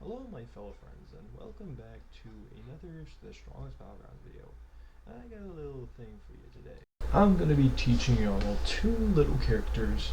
Hello my fellow friends and welcome back to another The Strongest Battlegrounds video. I got a little thing for you today. I'm going to be teaching you all two little characters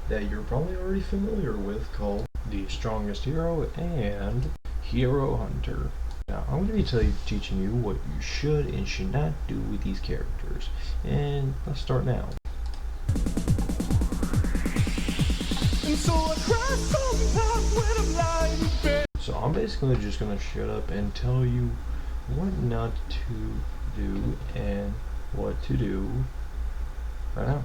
that you're probably already familiar with called the Strongest Hero and Hero Hunter. Now I'm going to be teaching you what you should and should not do with these characters. And let's start now. And so I cry sometimes when I'm lying in bed. So I'm basically just going to shut up and tell you what not to do and what to do right now.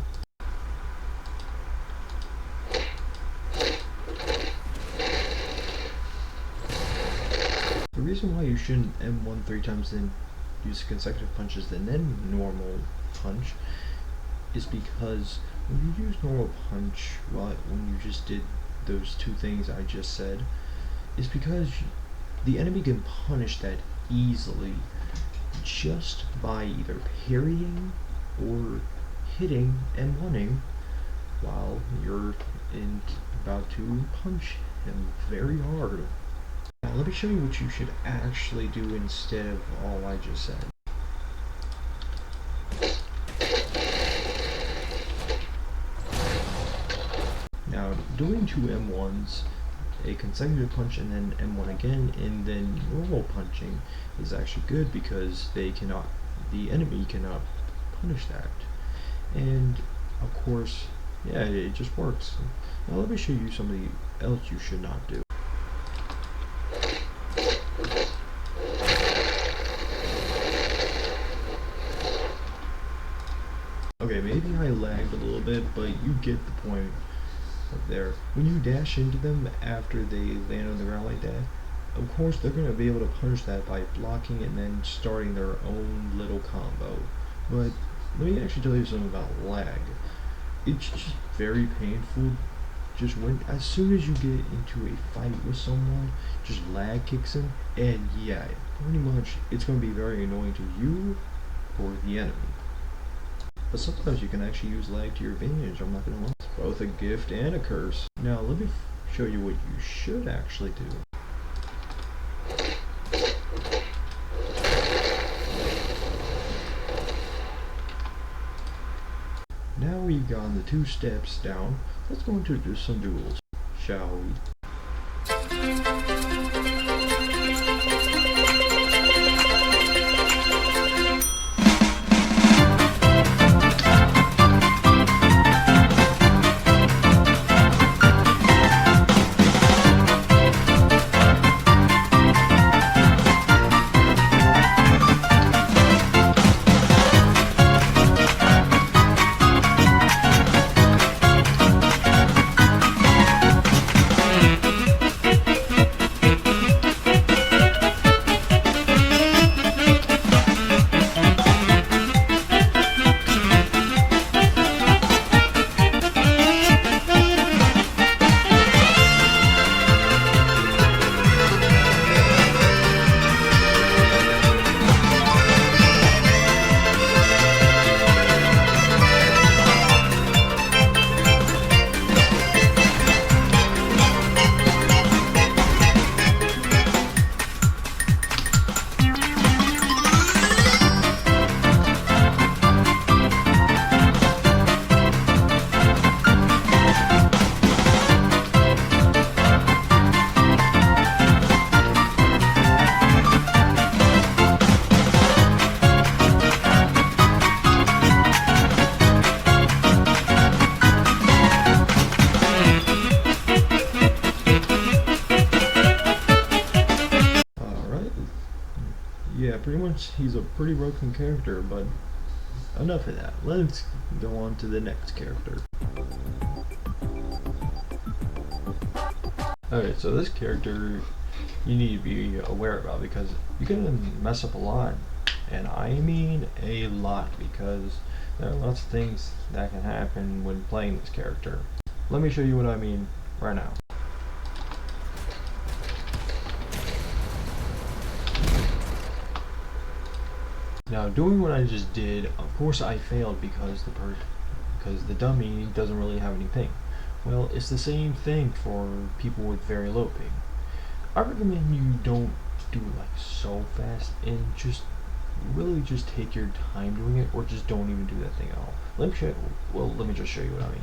The reason why you shouldn't M1 3 times then use consecutive punches and then normal punch is because when you use normal punch when you just did those two things I just said, is because the enemy can punish that easily just by either parrying or hitting and running while you're about to punch him very hard. Now let me show you what you should actually do instead of all I just said. Now doing two M1s, a consecutive punch and then M1 again and then normal punching is actually good because the enemy cannot punish that. And of course, yeah, it just works. Now let me show you something else you should not do. Okay, maybe I lagged a little bit, but you get the point there. When you dash into them after they land on the ground like that, of course they're going to be able to punish that by blocking and then starting their own little combo. But let me actually tell you something about lag. It's just very painful. Just as soon as you get into a fight with someone, just lag kicks in, and yeah, pretty much it's going to be very annoying to you or the enemy. But sometimes you can actually use lag to your advantage, I'm not going to lie. It's both a gift and a curse. Now let me show you what you should actually do. Now we've gone the 2 steps down, let's go into just some duels, shall we? Yeah, pretty much he's a pretty broken character, but enough of that. Let's go on to the next character. Okay, so this character you need to be aware about because you can mess up a lot, and I mean a lot, because there are lots of things that can happen when playing this character. Let me show you what I mean right now. Now, doing what I just did, of course I failed because the dummy doesn't really have any ping. Well, it's the same thing for people with very low ping. I recommend you don't do it like so fast and just really just take your time doing it, or just don't even do that thing at all. Let me show you, well, let me just show you what I mean.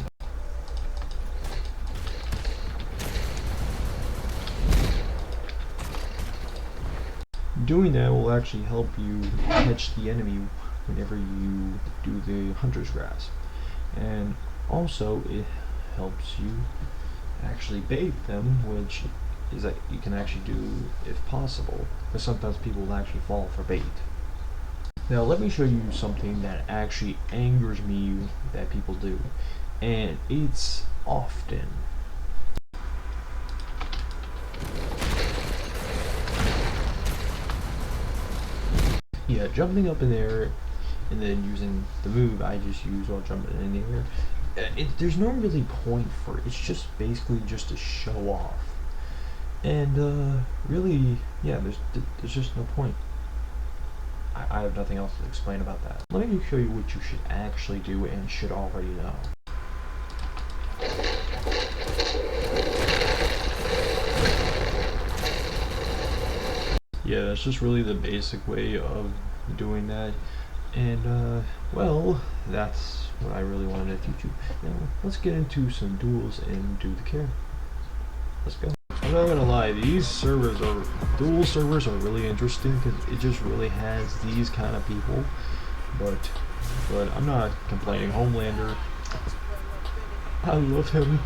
Doing that will actually help you catch the enemy whenever you do the hunter's grasp, and also it helps you actually bait them, which is that you can actually do if possible, because sometimes people will actually fall for bait. Now let me show you something that actually angers me that people do, and it's often. Yeah, jumping up in the air and then using the move I just use while jumping in the air. There's no really point for it. It's just basically just to show off. And really, yeah, there's just no point. I have nothing else to explain about that. Let me show you what you should actually do and should already know. Yeah, that's just really the basic way of doing that. And well, that's what I really wanted to teach you. Now, let's get into some duels and do the care. Let's go. I'm not gonna lie, duel servers are really interesting because it just really has these kind of people. But I'm not complaining. Homelander, I love him.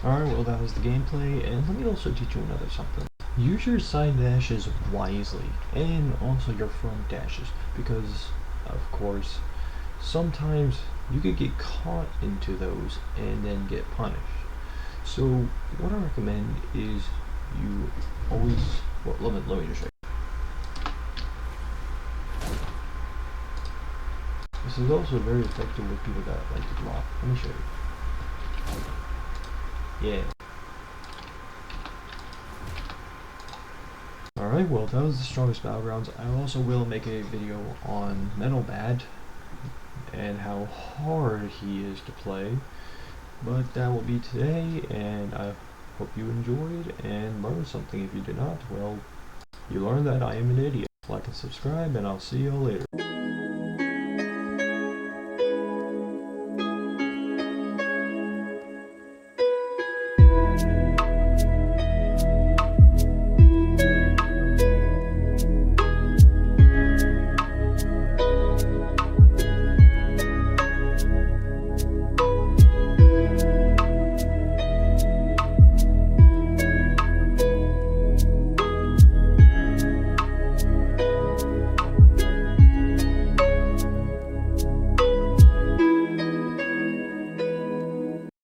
Alright, well that was the gameplay, and let me also teach you another something. Use your side dashes wisely, and also your front dashes, because, of course, sometimes you could get caught into those and then get punished. So, what I recommend is you always, well, let me just show you. This is also very effective with people that like to block. Let me show you. Yeah. Alright, well that was the Strongest Battlegrounds. I also will make a video on Metal Bad and how hard he is to play. But that will be today, and I hope you enjoyed and learned something. If you did not, well, you learned that I am an idiot. Like and subscribe, and I'll see you all later.